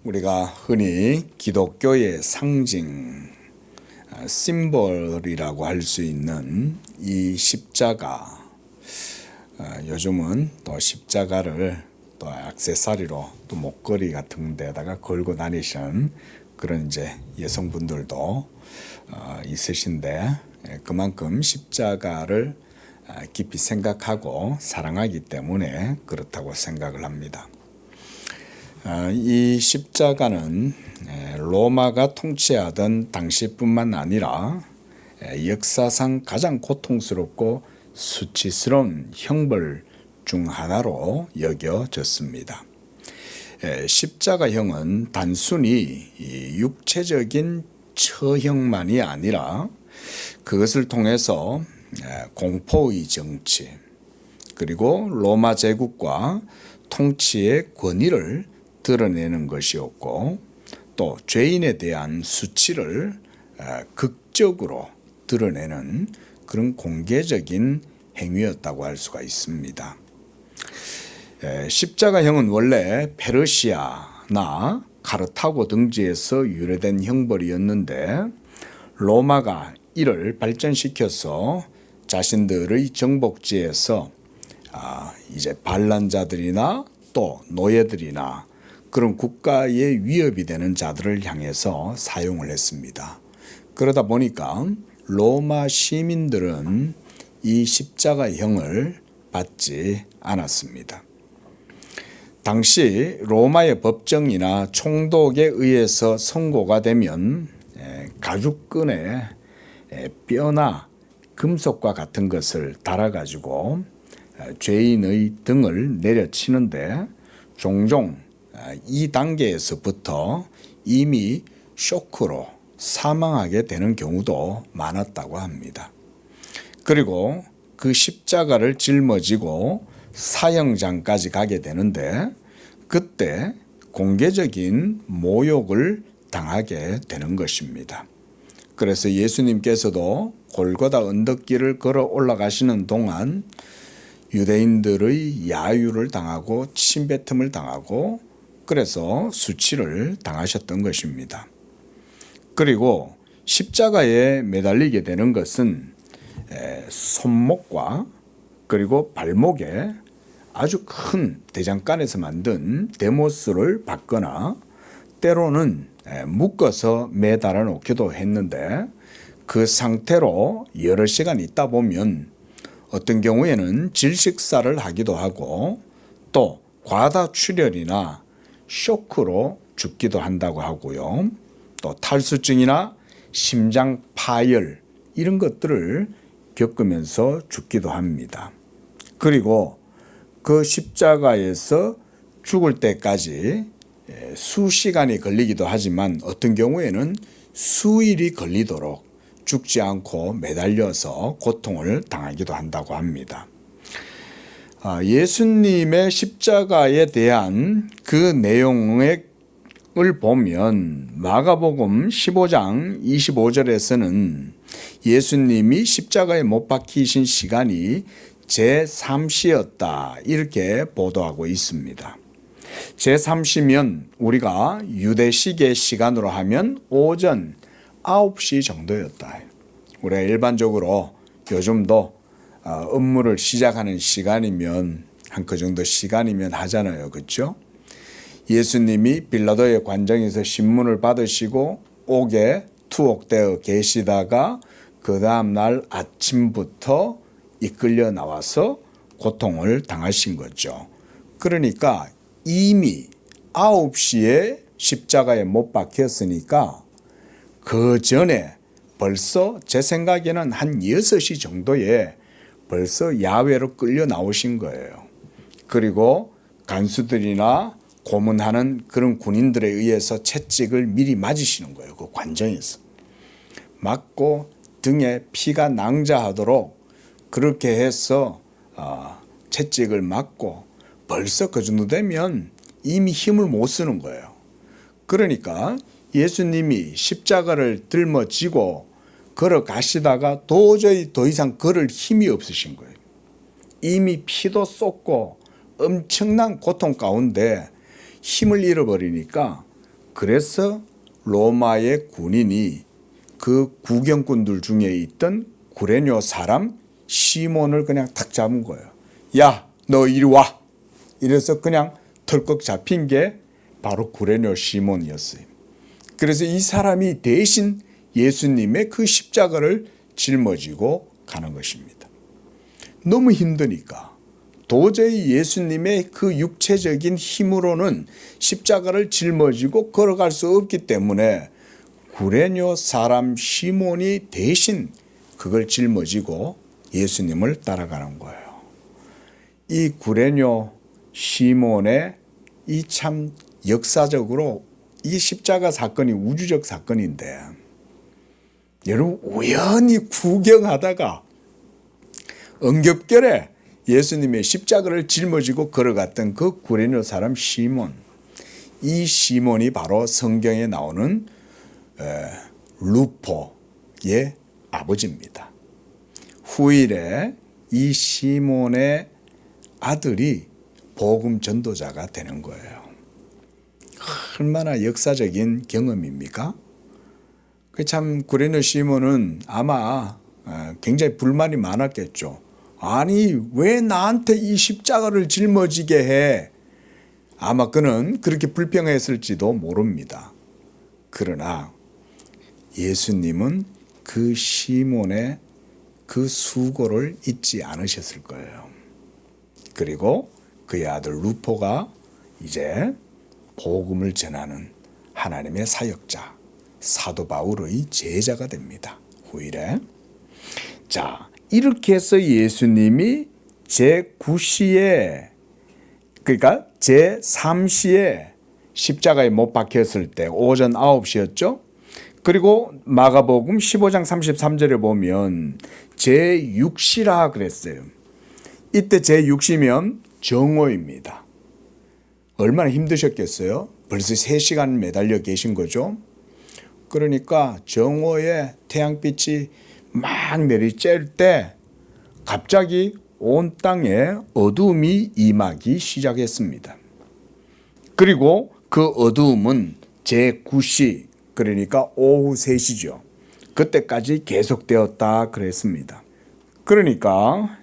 우리가 흔히 기독교의 상징, 심볼이라고 할 수 있는 이 십자가, 요즘은 또 십자가를 또 액세서리로 또 목걸이 같은 데다가 걸고 다니시는 그런 이제 여성분들도 있으신데, 그만큼 십자가를 깊이 생각하고 사랑하기 때문에 그렇다고 생각을 합니다. 이 십자가는 로마가 통치하던 당시뿐만 아니라 역사상 가장 고통스럽고 수치스러운 형벌 중 하나로 여겨졌습니다. 십자가형은 단순히 육체적인 처형만이 아니라 그것을 통해서 공포의 정치, 그리고 로마 제국과 통치의 권위를 드러내는 것이었고, 또 죄인에 대한 수치를 극적으로 드러내는 그런 공개적인 행위였다고 할 수가 있습니다. 십자가형은 원래 페르시아나 카르타고 등지에서 유래된 형벌이었는데, 로마가 이를 발전시켜서 자신들의 정복지에서 이제 반란자들이나 또 노예들이나 그런 국가의 위협이 되는 자들을 향해서 사용을 했습니다. 그러다 보니까 로마 시민들은 이 십자가형을 받지 않았습니다. 당시 로마의 법정이나 총독에 의해서 선고가 되면 가죽끈에 뼈나 금속과 같은 것을 달아가지고 죄인의 등을 내려치는데, 종종 이 단계에서부터 이미 쇼크로 사망하게 되는 경우도 많았다고 합니다. 그리고 그 십자가를 짊어지고 사형장까지 가게 되는데, 그때 공개적인 모욕을 당하게 되는 것입니다. 그래서 예수님께서도 골고다 언덕길을 걸어 올라가시는 동안 유대인들의 야유를 당하고 침뱉음을 당하고, 그래서 수치를 당하셨던 것입니다. 그리고 십자가에 매달리게 되는 것은 손목과 그리고 발목에 아주 큰 대장간에서 만든 대못술을 받거나, 때로는 묶어서 매달아 놓기도 했는데, 그 상태로 여러 시간 있다 보면 어떤 경우에는 질식사를 하기도 하고, 또 과다출혈이나 쇼크로 죽기도 한다고 하고요. 또 탈수증이나 심장 파열, 이런 것들을 겪으면서 죽기도 합니다. 그리고 그 십자가에서 죽을 때까지 수시간이 걸리기도 하지만, 어떤 경우에는 수일이 걸리도록 죽지 않고 매달려서 고통을 당하기도 한다고 합니다. 예수님의 십자가에 대한 그 내용을 보면 마가복음 15장 25절에서는 예수님이 십자가에 못 박히신 시간이 제3시였다, 이렇게 보도하고 있습니다. 제3시면 우리가 유대식의 시간으로 하면 오전 9시 정도였다. 우리가 일반적으로 요즘도 업무를 시작하는 시간이면 한 그 정도 시간이면 하잖아요. 그렇죠? 예수님이 빌라도의 관정에서 신문을 받으시고 옥에 투옥되어 계시다가 그 다음 날 아침부터 이끌려 나와서 고통을 당하신 거죠. 그러니까 이미 9시에 십자가에 못 박혔으니까 그 전에 벌써 제 생각에는 한 6시 정도에 벌써 야외로 끌려 나오신 거예요. 그리고 간수들이나 고문하는 그런 군인들에 의해서 채찍을 미리 맞으시는 거예요. 그 관정에서. 맞고 등에 피가 낭자하도록 그렇게 해서 채찍을 맞고, 벌써 그 정도 되면 이미 힘을 못 쓰는 거예요. 그러니까 예수님이 십자가를 들머지고 걸어가시다가 도저히 더 이상 걸을 힘이 없으신 거예요. 이미 피도 쏟고 엄청난 고통 가운데 힘을 잃어버리니까 그래서 로마의 군인이 그 구경꾼들 중에 있던 구레뇨 사람 시몬을 그냥 탁 잡은 거예요. 야, 너 이리 와. 이래서 그냥 털컥 잡힌 게 바로 구레뇨 시몬이었어요. 그래서 이 사람이 대신 예수님의 그 십자가를 짊어지고 가는 것입니다. 너무 힘드니까 도저히 예수님의 그 육체적인 힘으로는 십자가를 짊어지고 걸어갈 수 없기 때문에 구레뇨 사람 시몬이 대신 그걸 짊어지고 예수님을 따라가는 거예요. 이 구레뇨 시몬의 이 참 역사적으로 이 십자가 사건이 우주적 사건인데, 여러분 우연히 구경하다가 응급결에 예수님의 십자가를 짊어지고 걸어갔던 그 구레뇨 사람 시몬, 이 시몬이 바로 성경에 나오는 루포의 아버지입니다. 후일에 이 시몬의 아들이 복음 전도자가 되는 거예요. 얼마나 역사적인 경험입니까? 참 구레뇨 시몬은 아마 굉장히 불만이 많았겠죠. 아니 왜 나한테 이 십자가를 짊어지게 해? 아마 그는 그렇게 불평했을지도 모릅니다. 그러나 예수님은 그 시몬의 그 수고를 잊지 않으셨을 거예요. 그리고 그의 아들 루포가 이제 복음을 전하는 하나님의 사역자, 사도 바울의 제자가 됩니다. 후일에. 자, 이렇게 해서 예수님이 제9시에, 그러니까 제3시에 십자가에 못 박혔을 때 오전 9시였죠. 그리고 마가복음 15장 33절에 보면 제6시라 그랬어요. 이때 제6시면 정오입니다. 얼마나 힘드셨겠어요? 벌써 3시간 매달려 계신 거죠. 그러니까 정오에 태양빛이 막 내리쬐을 때 갑자기 온 땅에 어두움이 임하기 시작했습니다. 그리고 그 어두움은 제9시, 그러니까 오후 3시죠. 그때까지 계속되었다 그랬습니다. 그러니까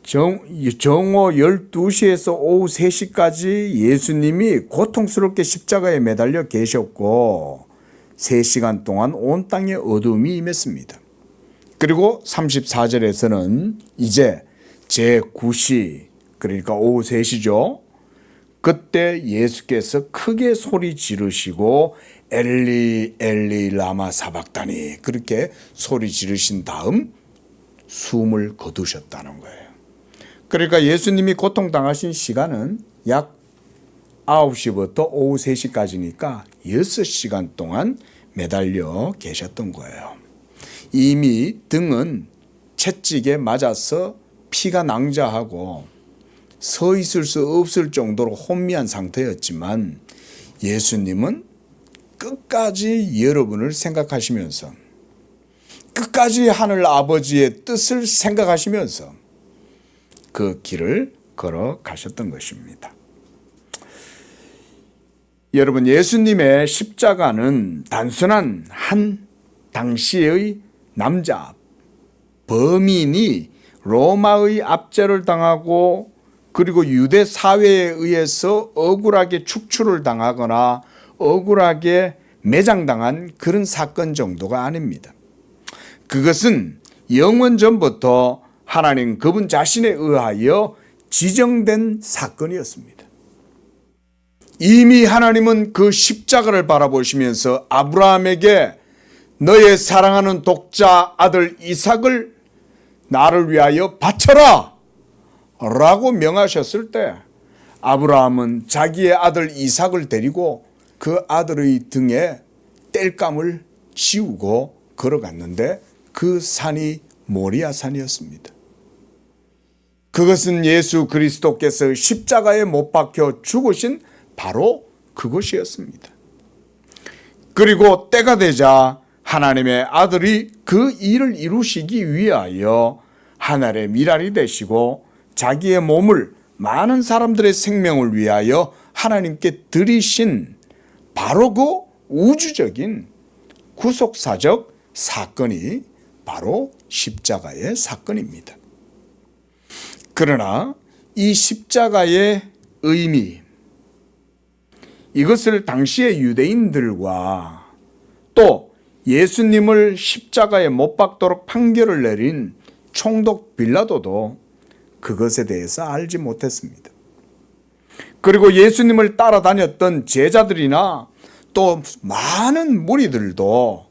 정오 12시에서 오후 3시까지 예수님이 고통스럽게 십자가에 매달려 계셨고 3시간 동안 온 땅에 어두움이 임했습니다. 그리고 34절에서는 이제 제9시, 그러니까 오후 3시죠. 그때 예수께서 크게 소리 지르시고 엘리 엘리 라마 사박다니 그렇게 소리 지르신 다음 숨을 거두셨다는 거예요. 그러니까 예수님이 고통당하신 시간은 약 9시부터 오후 3시까지니까 6시간 동안 매달려 계셨던 거예요. 이미 등은 채찍에 맞아서 피가 낭자하고 서 있을 수 없을 정도로 혼미한 상태였지만 예수님은 끝까지 여러분을 생각하시면서 끝까지 하늘 아버지의 뜻을 생각하시면서 그 길을 걸어가셨던 것입니다. 여러분, 예수님의 십자가는 단순한 한 당시의 남자 범인이 로마의 압제를 당하고 그리고 유대 사회에 의해서 억울하게 축출을 당하거나 억울하게 매장당한 그런 사건 정도가 아닙니다. 그것은 영원 전부터 하나님 그분 자신에 의하여 지정된 사건이었습니다. 이미 하나님은 그 십자가를 바라보시면서 아브라함에게 너의 사랑하는 독자 아들 이삭을 나를 위하여 바쳐라 라고 명하셨을 때 아브라함은 자기의 아들 이삭을 데리고 그 아들의 등에 땔감을 씌우고 걸어갔는데 그 산이 모리아 산이었습니다. 그것은 예수 그리스도께서 십자가에 못 박혀 죽으신 바로 그것이었습니다. 그리고 때가 되자 하나님의 아들이 그 일을 이루시기 위하여 하늘의 미랄이 되시고 자기의 몸을 많은 사람들의 생명을 위하여 하나님께 드리신 바로 그 우주적인 구속사적 사건이 바로 십자가의 사건입니다. 그러나 이 십자가의 의미, 이것을 당시의 유대인들과 또 예수님을 십자가에 못 박도록 판결을 내린 총독 빌라도도 그것에 대해서 알지 못했습니다. 그리고 예수님을 따라다녔던 제자들이나 또 많은 무리들도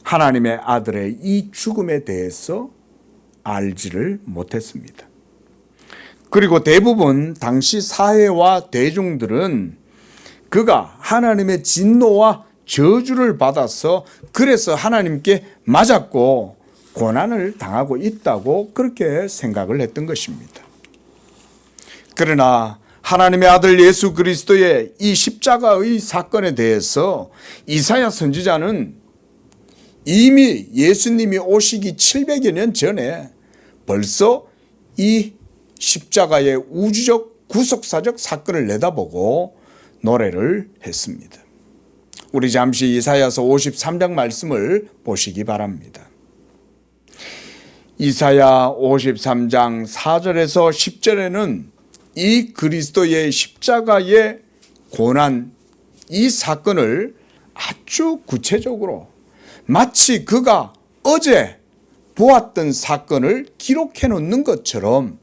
하나님의 아들의 이 죽음에 대해서 알지를 못했습니다. 그리고 대부분 당시 사회와 대중들은 그가 하나님의 진노와 저주를 받아서 그래서 하나님께 맞았고 고난을 당하고 있다고 그렇게 생각을 했던 것입니다. 그러나 하나님의 아들 예수 그리스도의 이 십자가의 사건에 대해서 이사야 선지자는 이미 예수님이 오시기 700여 년 전에 벌써 이 십자가의 우주적 구속사적 사건을 내다보고 노래를 했습니다. 우리 잠시 이사야서 53장 말씀을 보시기 바랍니다. 이사야 53장 4절에서 10절에는 이 그리스도의 십자가의 고난, 이 사건을 아주 구체적으로 마치 그가 어제 보았던 사건을 기록해 놓는 것처럼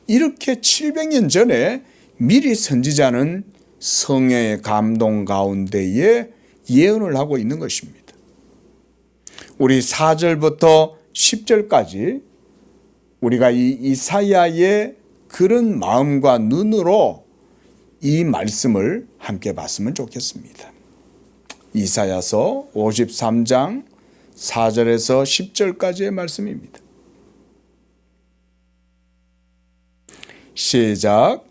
이렇게 700년 전에 미리 선지자는 성령의 감동 가운데에 예언을 하고 있는 것입니다. 우리 4절부터 10절까지 우리가 이 이사야의 그런 마음과 눈으로 이 말씀을 함께 봤으면 좋겠습니다. 이사야서 53장 4절에서 10절까지의 말씀입니다. 시작.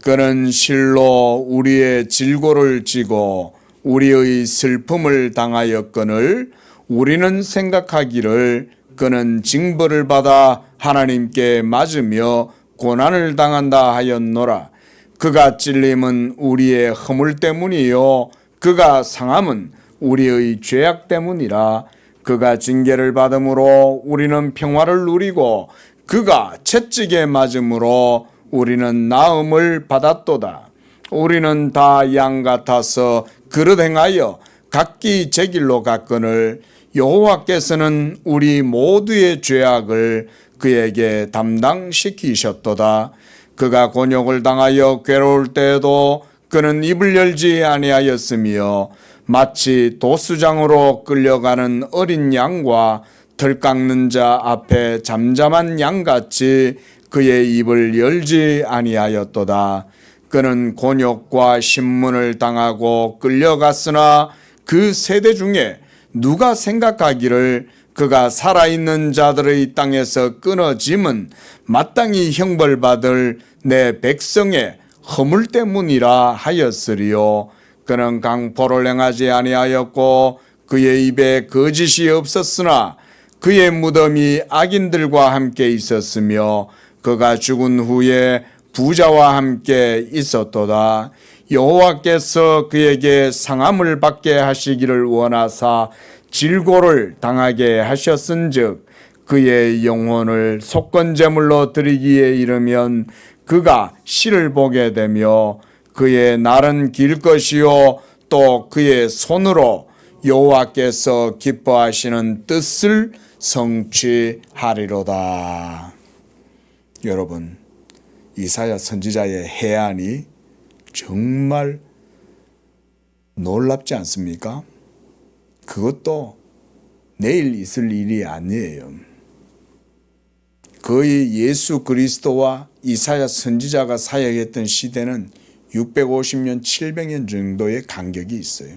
그는 실로 우리의 질고를 지고 우리의 슬픔을 당하였거늘 우리는 생각하기를 그는 징벌을 받아 하나님께 맞으며 고난을 당한다 하였노라. 그가 찔림은 우리의 허물 때문이요 그가 상함은 우리의 죄악 때문이라. 그가 징계를 받음으로 우리는 평화를 누리고 그가 채찍에 맞음으로 우리는 나음을 받았도다. 우리는 다 양 같아서 그릇 행하여 각기 제 길로 갔거늘 여호와께서는 우리 모두의 죄악을 그에게 담당시키셨도다. 그가 곤욕을 당하여 괴로울 때에도 그는 입을 열지 아니하였으며 마치 도수장으로 끌려가는 어린 양과 털 깎는 자 앞에 잠잠한 양같이 그의 입을 열지 아니하였도다. 그는 곤욕과 신문을 당하고 끌려갔으나 그 세대 중에 누가 생각하기를 그가 살아있는 자들의 땅에서 끊어짐은 마땅히 형벌받을 내 백성의 허물 때문이라 하였으리요. 그는 강포를 행하지 아니하였고 그의 입에 거짓이 없었으나 그의 무덤이 악인들과 함께 있었으며 그가 죽은 후에 부자와 함께 있었도다. 여호와께서 그에게 상함을 받게 하시기를 원하사 질고를 당하게 하셨은즉 그의 영혼을 속건제물로 드리기에 이르면 그가 실을 보게 되며 그의 날은 길 것이요 또 그의 손으로 여호와께서 기뻐하시는 뜻을 성취하리로다. 여러분, 이사야 선지자의 해안이 정말 놀랍지 않습니까? 그것도 내일 있을 일이 아니에요. 거의 예수 그리스도와 이사야 선지자가 사역했던 시대는 650년, 700년 정도의 간격이 있어요.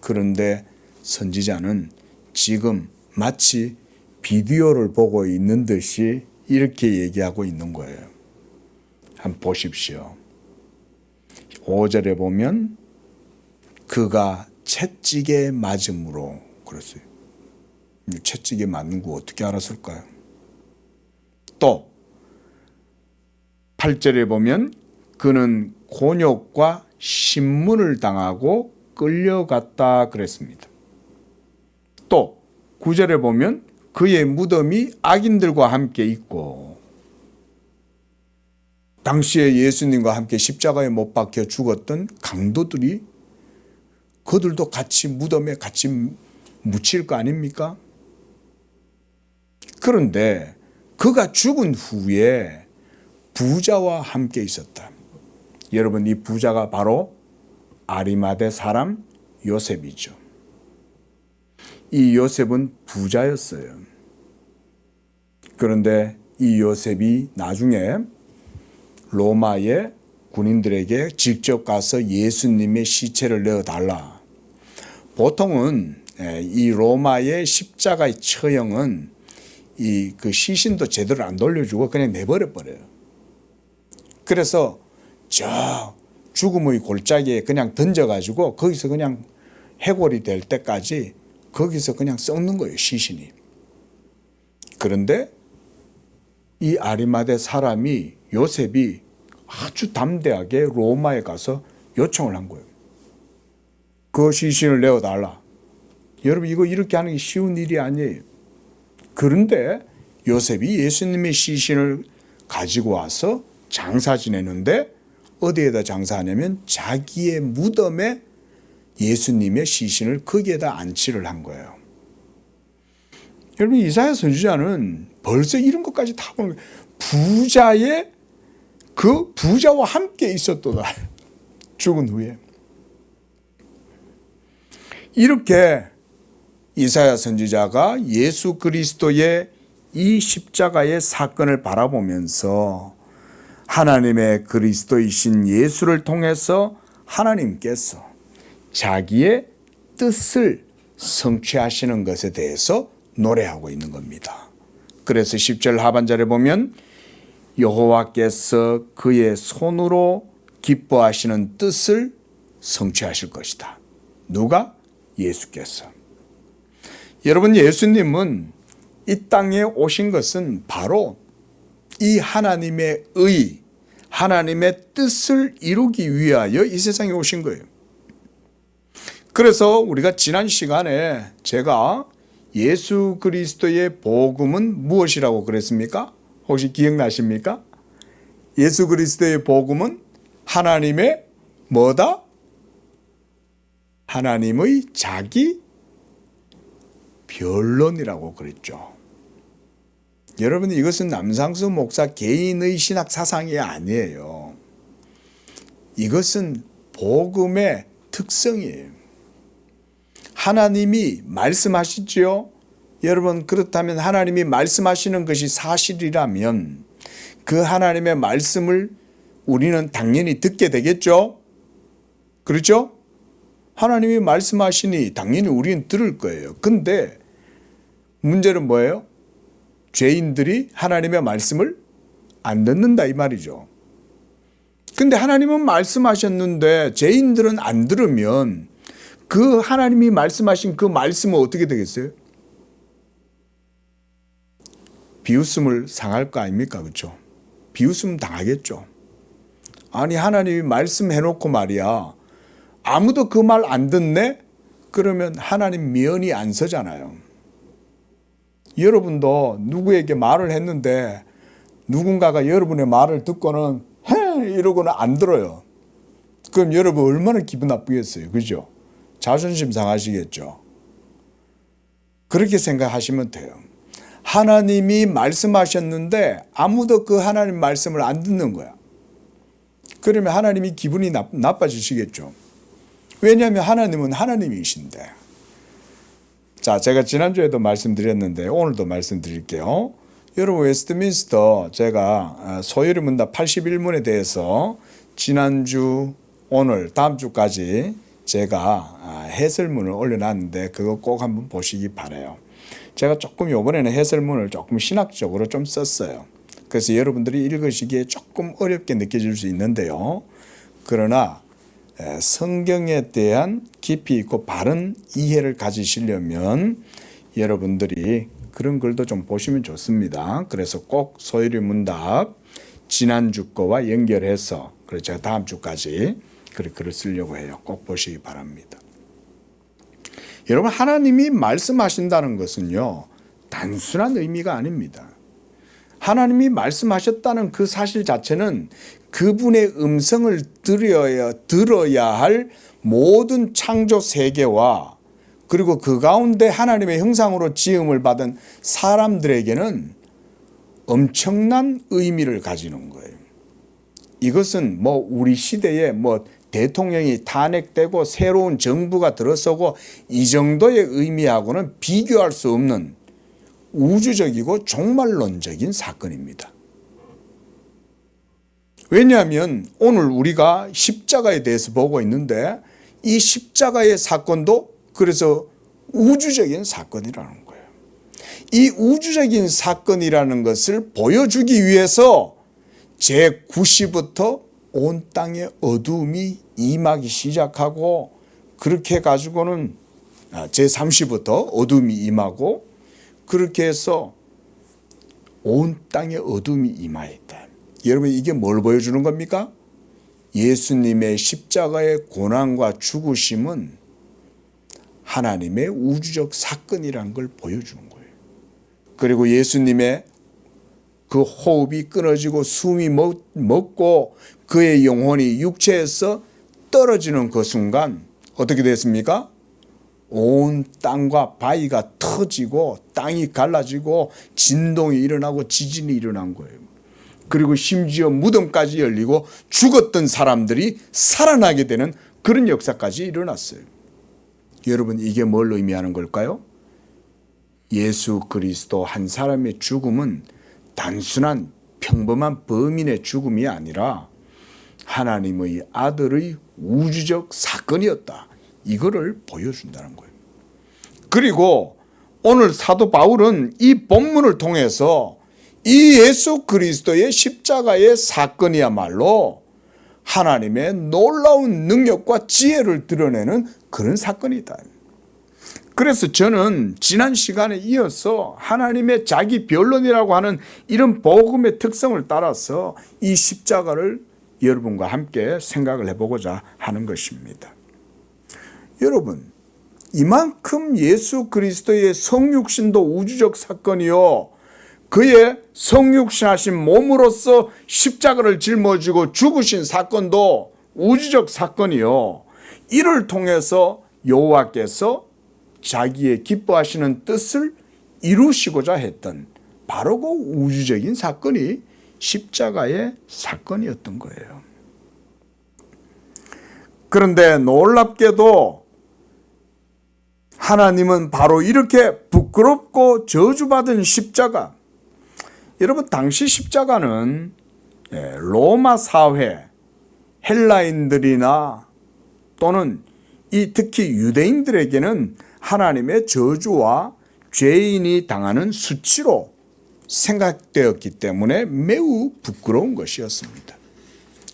그런데 선지자는 지금 마치 비디오를 보고 있는 듯이 이렇게 얘기하고 있는 거예요. 한번 보십시오. 5절에 보면 그가 채찍에 맞음으로 그랬어요. 채찍에 맞는 거 어떻게 알았을까요? 또 8절에 보면 그는 곤욕과 신문을 당하고 끌려갔다 그랬습니다. 또 9절에 보면 그의 무덤이 악인들과 함께 있고, 당시에 예수님과 함께 십자가에 못 박혀 죽었던 강도들이 그들도 같이 무덤에 같이 묻힐 거 아닙니까? 그런데 그가 죽은 후에 부자와 함께 있었다. 여러분, 이 부자가 바로 아리마대 사람 요셉이죠. 이 요셉은 부자였어요. 그런데 이 요셉이 나중에 로마의 군인들에게 직접 가서 예수님의 시체를 내어달라. 보통은 이 로마의 십자가의 처형은 그 시신도 제대로 안 돌려주고 그냥 내버려 버려요. 그래서 저 죽음의 골짜기에 그냥 던져가지고 거기서 그냥 해골이 될 때까지 거기서 그냥 썩는 거예요, 시신이. 그런데 이 아리마대 사람이 요셉이 아주 담대하게 로마에 가서 요청을 한 거예요. 그 시신을 내어달라. 여러분, 이거 이렇게 하는 게 쉬운 일이 아니에요. 그런데 요셉이 예수님의 시신을 가지고 와서 장사 지내는데 어디에다 장사하냐면 자기의 무덤에 예수님의 시신을 거기에다 안치를 한 거예요. 여러분, 이사야 선지자는 벌써 이런 것까지 다 보는 거예요. 부자의 그 부자와 함께 있었도다. 죽은 후에. 이렇게 이사야 선지자가 예수 그리스도의 이 십자가의 사건을 바라보면서 하나님의 그리스도이신 예수를 통해서 하나님께서 자기의 뜻을 성취하시는 것에 대해서 노래하고 있는 겁니다. 그래서 10절 하반절에 보면 여호와께서 그의 손으로 기뻐하시는 뜻을 성취하실 것이다. 누가? 예수께서. 여러분, 예수님은 이 땅에 오신 것은 바로 이 하나님의 의, 하나님의 뜻을 이루기 위하여 이 세상에 오신 거예요. 그래서 우리가 지난 시간에 제가 예수 그리스도의 복음은 무엇이라고 그랬습니까? 혹시 기억나십니까? 예수 그리스도의 복음은 하나님의 뭐다? 하나님의 자기 변론이라고 그랬죠. 여러분, 이것은 남상수 목사 개인의 신학 사상이 아니에요. 이것은 복음의 특성이에요. 하나님이 말씀하시지요. 여러분, 그렇다면 하나님이 말씀하시는 것이 사실이라면 그 하나님의 말씀을 우리는 당연히 듣게 되겠죠. 그렇죠? 하나님이 말씀하시니 당연히 우리는 들을 거예요. 근데 문제는 뭐예요? 죄인들이 하나님의 말씀을 안 듣는다 이 말이죠. 근데 하나님은 말씀하셨는데 죄인들은 안 들으면 그 하나님이 말씀하신 그 말씀은 어떻게 되겠어요? 비웃음을 당할 거 아닙니까? 그렇죠? 비웃음 당하겠죠. 아니, 하나님이 말씀해놓고 말이야, 아무도 그 말 안 듣네? 그러면 하나님 면이 안 서잖아요. 여러분도 누구에게 말을 했는데 누군가가 여러분의 말을 듣고는 헤 이러고는 안 들어요. 그럼 여러분 얼마나 기분 나쁘겠어요. 그죠? 자존심 상하시겠죠. 그렇게 생각하시면 돼요. 하나님이 말씀하셨는데 아무도 그 하나님 말씀을 안 듣는 거야. 그러면 하나님이 기분이 나빠지시겠죠. 왜냐하면 하나님은 하나님이신데. 자, 제가 지난주에도 말씀드렸는데 오늘도 말씀드릴게요. 여러분, 웨스트민스터 제가 소요리 문답 81문에 대해서 지난주, 오늘, 다음 주까지 제가 해설문을 올려놨는데 그거 꼭 한번 보시기 바라요. 제가 조금 이번에는 해설문을 조금 신학적으로 좀 썼어요. 그래서 여러분들이 읽으시기에 조금 어렵게 느껴질 수 있는데요. 그러나 성경에 대한 깊이 있고 바른 이해를 가지시려면 여러분들이 그런 글도 좀 보시면 좋습니다. 그래서 꼭 소요리 문답 지난주 거와 연결해서 제가 다음 주까지 글을 쓰려고 해요. 꼭 보시기 바랍니다. 여러분, 하나님이 말씀하신다는 것은요, 단순한 의미가 아닙니다. 하나님이 말씀하셨다는 그 사실 자체는 그분의 음성을 들어야 할 모든 창조 세계와 그리고 그 가운데 하나님의 형상으로 지음을 받은 사람들에게는 엄청난 의미를 가지는 거예요. 이것은 우리 시대에 대통령이 탄핵되고 새로운 정부가 들어서고 이 정도의 의미하고는 비교할 수 없는 우주적이고 종말론적인 사건입니다. 왜냐하면 오늘 우리가 십자가에 대해서 보고 있는데 이 십자가의 사건도 그래서 우주적인 사건이라는 거예요. 이 우주적인 사건이라는 것을 보여주기 위해서 제9시부터 온 땅에 어두움이 임하기 시작하고 그렇게 해가지고는 제3시부터 어두움이 임하고 그렇게 해서 온 땅에 어둠이 임하였다. 여러분, 이게 뭘 보여주는 겁니까? 예수님의 십자가의 고난과 죽으심은 하나님의 우주적 사건이라는 걸 보여주는 거예요. 그리고 예수님의 그 호흡이 끊어지고 숨이 멎고 그의 영혼이 육체에서 떨어지는 그 순간 어떻게 됐습니까? 온 땅과 바위가 터지고 땅이 갈라지고 진동이 일어나고 지진이 일어난 거예요. 그리고 심지어 무덤까지 열리고 죽었던 사람들이 살아나게 되는 그런 역사까지 일어났어요. 여러분, 이게 뭘 의미하는 걸까요? 예수 그리스도 한 사람의 죽음은 단순한 평범한 범인의 죽음이 아니라 하나님의 아들의 우주적 사건이었다. 이거를 보여준다는 거예요. 그리고 오늘 사도 바울은 이 본문을 통해서 이 예수 그리스도의 십자가의 사건이야말로 하나님의 놀라운 능력과 지혜를 드러내는 그런 사건이다. 그래서 저는 지난 시간에 이어서 하나님의 자기 변론이라고 하는 이런 복음의 특성을 따라서 이 십자가를 여러분과 함께 생각을 해보고자 하는 것입니다. 여러분, 이만큼 예수 그리스도의 성육신도 우주적 사건이요, 그의 성육신하신 몸으로서 십자가를 짊어지고 죽으신 사건도 우주적 사건이요, 이를 통해서 여호와께서 자기의 기뻐하시는 뜻을 이루시고자 했던 바로 그 우주적인 사건이 십자가의 사건이었던 거예요. 그런데 놀랍게도 하나님은 바로 이렇게 부끄럽고 저주받은 십자가, 여러분, 당시 십자가는 로마 사회, 헬라인들이나 또는 특히 유대인들에게는 하나님의 저주와 죄인이 당하는 수치로 생각되었기 때문에 매우 부끄러운 것이었습니다.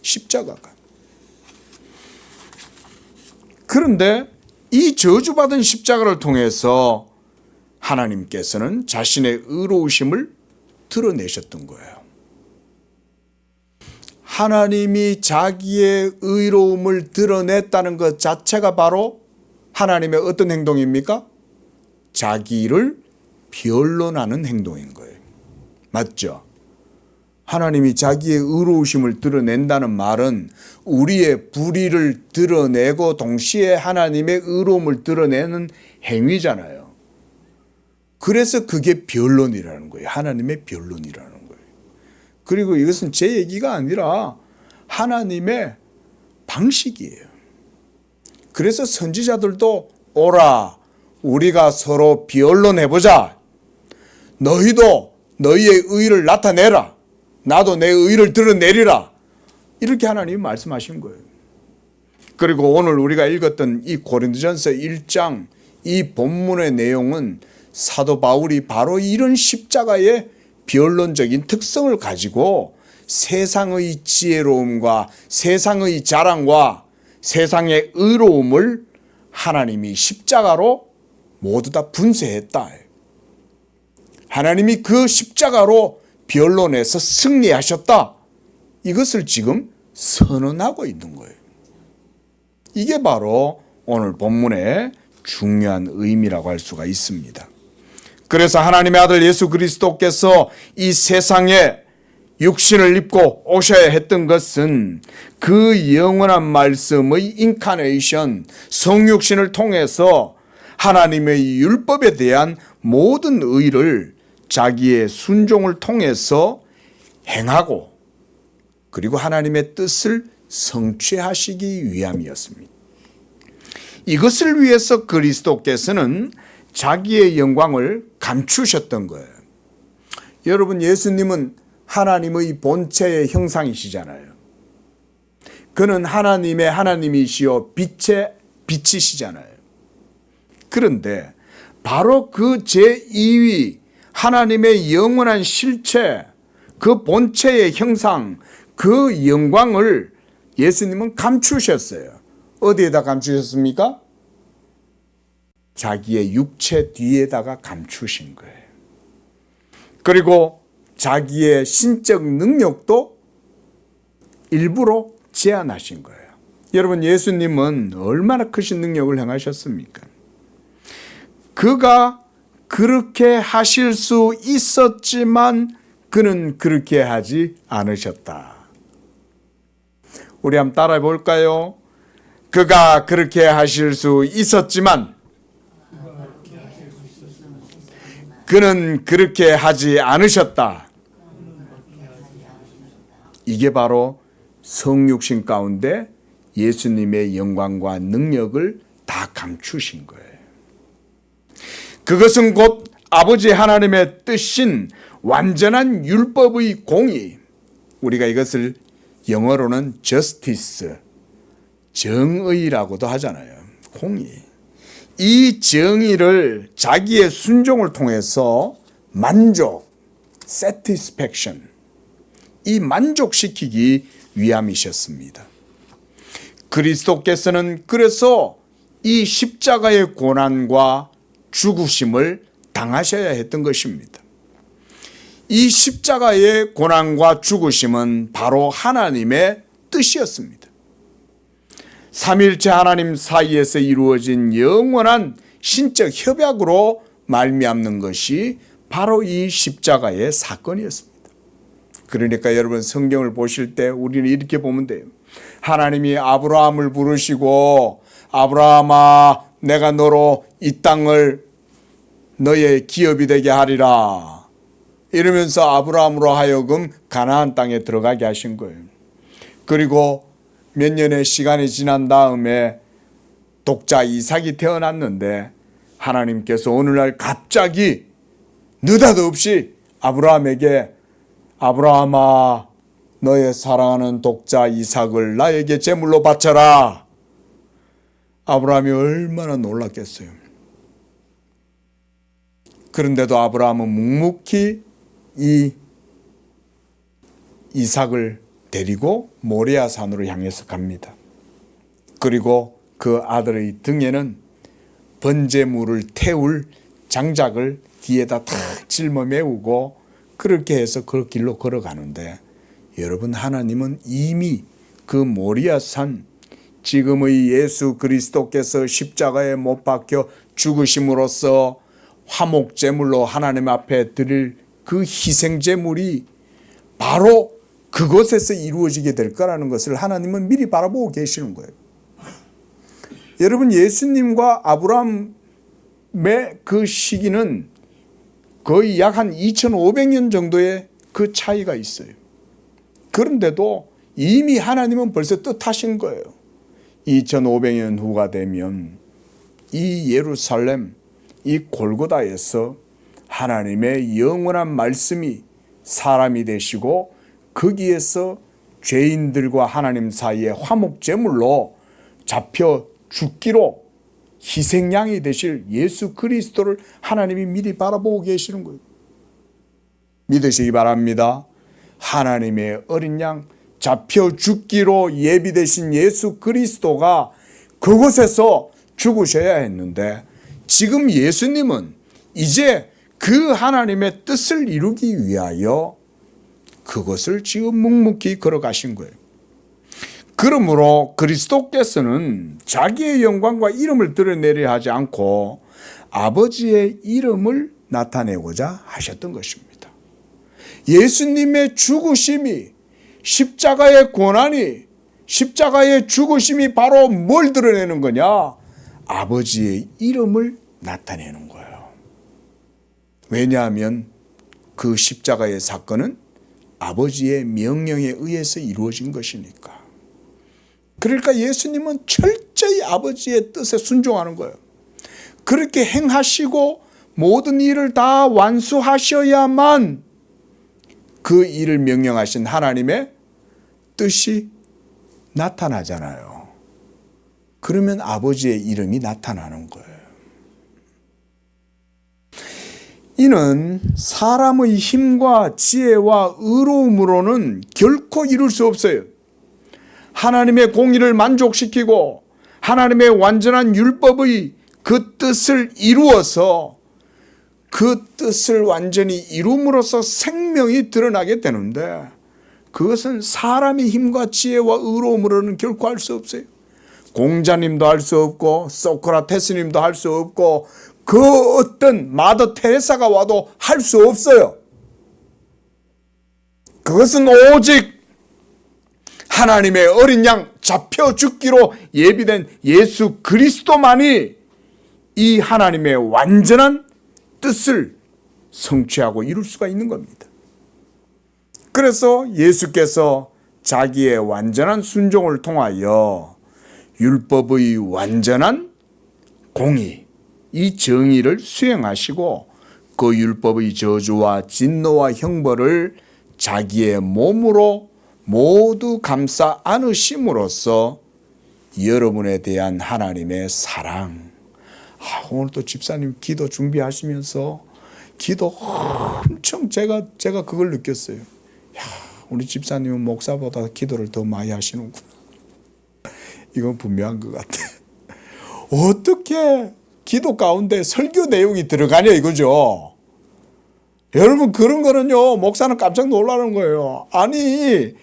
십자가가. 그런데 이 저주받은 십자가를 통해서 하나님께서는 자신의 의로우심을 드러내셨던 거예요. 하나님이 자기의 의로움을 드러냈다는 것 자체가 바로 하나님의 어떤 행동입니까? 자기를 변론하는 행동인 거예요. 맞죠? 하나님이 자기의 의로우심을 드러낸다는 말은 우리의 불의를 드러내고 동시에 하나님의 의로움을 드러내는 행위잖아요. 그래서 그게 변론이라는 거예요. 하나님의 변론이라는 거예요. 그리고 이것은 제 얘기가 아니라 하나님의 방식이에요. 그래서 선지자들도 오라, 우리가 서로 변론해보자. 너희도 너희의 의를 나타내라. 나도 내 의를 드러내리라. 이렇게 하나님이 말씀하신 거예요. 그리고 오늘 우리가 읽었던 이 고린도전서 1장 이 본문의 내용은 사도 바울이 바로 이런 십자가의 변론적인 특성을 가지고 세상의 지혜로움과 세상의 자랑과 세상의 의로움을 하나님이 십자가로 모두 다 분쇄했다. 하나님이 그 십자가로 변론에서 승리하셨다. 이것을 지금 선언하고 있는 거예요. 이게 바로 오늘 본문의 중요한 의미라고 할 수가 있습니다. 그래서 하나님의 아들 예수 그리스도께서 이 세상에 육신을 입고 오셔야 했던 것은 그 영원한 말씀의 인카네이션, 성육신을 통해서 하나님의 율법에 대한 모든 의를 자기의 순종을 통해서 행하고 그리고 하나님의 뜻을 성취하시기 위함이었습니다. 이것을 위해서 그리스도께서는 자기의 영광을 감추셨던 거예요. 여러분, 예수님은 하나님의 본체의 형상이시잖아요. 그는 하나님의 하나님이시요 빛의 빛이시잖아요. 그런데 바로 그 제2위 하나님의 영원한 실체, 그 본체의 형상, 그 영광을 예수님은 감추셨어요. 어디에다 감추셨습니까? 자기의 육체 뒤에다가 감추신 거예요. 그리고 자기의 신적 능력도 일부러 제한하신 거예요. 여러분, 예수님은 얼마나 크신 능력을 행하셨습니까? 그가 그렇게 하실 수 있었지만 그는 그렇게 하지 않으셨다. 우리 한번 따라해 볼까요? 그가 그렇게 하실 수 있었지만 그는 그렇게 하지 않으셨다. 이게 바로 성육신 가운데 예수님의 영광과 능력을 다 감추신 거예요. 그것은 곧 아버지 하나님의 뜻인 완전한 율법의 공의, 우리가 이것을 영어로는 justice, 정의라고도 하잖아요. 공의. 이 정의를 자기의 순종을 통해서 만족, satisfaction, 이 만족시키기 위함이셨습니다. 그리스도께서는 그래서 이 십자가의 고난과 죽으심을 당하셔야 했던 것입니다. 이 십자가의 고난과 죽으심은 바로 하나님의 뜻이었습니다. 삼일체 하나님 사이에서 이루어진 영원한 신적 협약으로 말미암는 것이 바로 이 십자가의 사건이었습니다. 그러니까 여러분, 성경을 보실 때 우리는 이렇게 보면 돼요. 하나님이 아브라함을 부르시고, 아브라함아, 내가 너로 이 땅을 너의 기업이 되게 하리라, 이러면서 아브라함으로 하여금 가나안 땅에 들어가게 하신 거예요. 그리고 몇 년의 시간이 지난 다음에 독자 이삭이 태어났는데 하나님께서 오늘날 갑자기 느닷없이 아브라함에게, 아브라함아, 너의 사랑하는 독자 이삭을 나에게 제물로 바쳐라. 아브라함이 얼마나 놀랐겠어요. 그런데도 아브라함은 묵묵히 이 이삭을 데리고 모리아 산으로 향해서 갑니다. 그리고 그 아들의 등에는 번제물을 태울 장작을 뒤에다 탁 짊어 메우고 그렇게 해서 그 길로 걸어가는데, 여러분, 하나님은 이미 그 모리아 산, 지금의 예수 그리스도께서 십자가에 못 박혀 죽으심으로써 화목제물로 하나님 앞에 드릴 그 희생제물이 바로 그곳에서 이루어지게 될 거라는 것을 하나님은 미리 바라보고 계시는 거예요. 여러분, 예수님과 아브라함의 그 시기는 거의 약 한 2500년 정도의 그 차이가 있어요. 그런데도 이미 하나님은 벌써 뜻하신 거예요. 2500년 후가 되면 이 예루살렘, 이 골고다에서 하나님의 영원한 말씀이 사람이 되시고 거기에서 죄인들과 하나님 사이에 화목제물로 잡혀 죽기로 희생양이 되실 예수 그리스도를 하나님이 미리 바라보고 계시는 거예요. 믿으시기 바랍니다. 하나님의 어린 양, 잡혀 죽기로 예비되신 예수 그리스도가 그곳에서 죽으셔야 했는데, 지금 예수님은 이제 그 하나님의 뜻을 이루기 위하여 그것을 지금 묵묵히 걸어가신 거예요. 그러므로 그리스도께서는 자기의 영광과 이름을 드러내려 하지 않고 아버지의 이름을 나타내고자 하셨던 것입니다. 예수님의 죽으심이, 십자가의 고난이, 십자가의 죽으심이 바로 뭘 드러내는 거냐? 아버지의 이름을 나타내는 거예요. 왜냐하면 그 십자가의 사건은 아버지의 명령에 의해서 이루어진 것이니까. 그러니까 예수님은 철저히 아버지의 뜻에 순종하는 거예요. 그렇게 행하시고 모든 일을 다 완수하셔야만 그 일을 명령하신 하나님의 뜻이 나타나잖아요. 그러면 아버지의 이름이 나타나는 거예요. 이는 사람의 힘과 지혜와 의로움으로는 결코 이룰 수 없어요. 하나님의 공의를 만족시키고 하나님의 완전한 율법의 그 뜻을 이루어서 그 뜻을 완전히 이룸으로써 생명이 드러나게 되는데, 그것은 사람의 힘과 지혜와 의로움으로는 결코 할 수 없어요. 공자님도 할 수 없고 소크라테스님도 할 수 없고 그 어떤 마더 테레사가 와도 할 수 없어요. 그것은 오직 하나님의 어린 양 잡혀 죽기로 예비된 예수 그리스도만이 이 하나님의 완전한 뜻을 성취하고 이룰 수가 있는 겁니다. 그래서 예수께서 자기의 완전한 순종을 통하여 율법의 완전한 공의, 이 정의를 수행하시고 그 율법의 저주와 진노와 형벌을 자기의 몸으로 모두 감싸 안으심으로써 여러분에 대한 하나님의 사랑. 오늘 또 집사님 기도 준비하시면서 기도 엄청 제가 그걸 느꼈어요. 야, 우리 집사님은 목사보다 기도를 더 많이 하시는구나. 이건 분명한 것 같아. 어떻게 기도 가운데 설교 내용이 들어가냐 이거죠. 여러분, 그런 거는요, 목사는 깜짝 놀라는 거예요. 아니,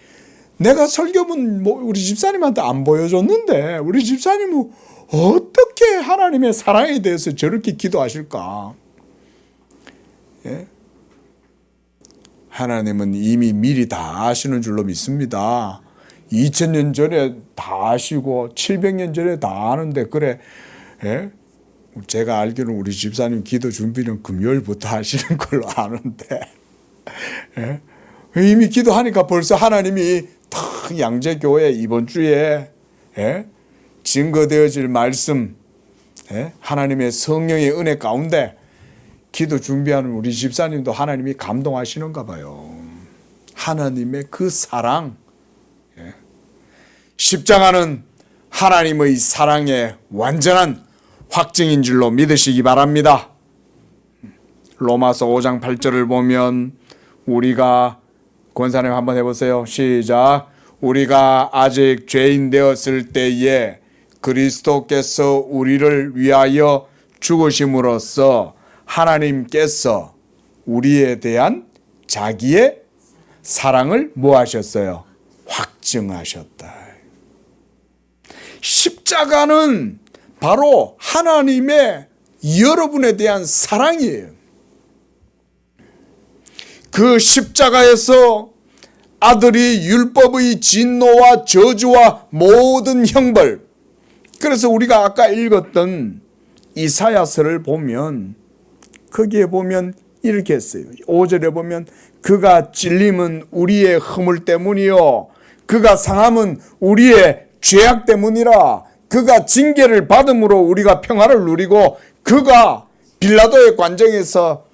내가 설교문 우리 집사님한테 안 보여줬는데 우리 집사님은 어떻게 하나님의 사랑에 대해서 저렇게 기도하실까? 예? 하나님은 이미 미리 다 아시는 줄로 믿습니다. 2000년 전에 다 아시고 700년 전에 다 아는데, 그래, 예? 제가 알기로는 우리 집사님 기도 준비는 금요일부터 하시는 걸로 아는데, 예? 이미 기도하니까 벌써 하나님이 탁 양재교회 이번 주에, 예? 증거되어질 말씀, 예? 하나님의 성령의 은혜 가운데 기도 준비하는 우리 집사님도 하나님이 감동하시는가 봐요. 하나님의 그 사랑, 예? 십자가는 하나님의 사랑의 완전한 확증인 줄로 믿으시기 바랍니다. 로마서 5장 8절을 보면 우리가, 권사님 한번 해보세요. 시작. 우리가 아직 죄인 되었을 때에 그리스도께서 우리를 위하여 죽으심으로써 하나님께서 우리에 대한 자기의 사랑을 뭐 하셨어요? 확증하셨다. 십자가는 바로 하나님의 여러분에 대한 사랑이에요. 그 십자가에서 아들이 율법의 진노와 저주와 모든 형벌, 그래서 우리가 아까 읽었던 이사야서를 보면 거기에 보면 이렇게 했어요. 5절에 보면 그가 찔림은 우리의 허물 때문이요 그가 상함은 우리의 죄악 때문이라. 그가 징계를 받음으로 우리가 평화를 누리고 그가 빌라도의 관정에서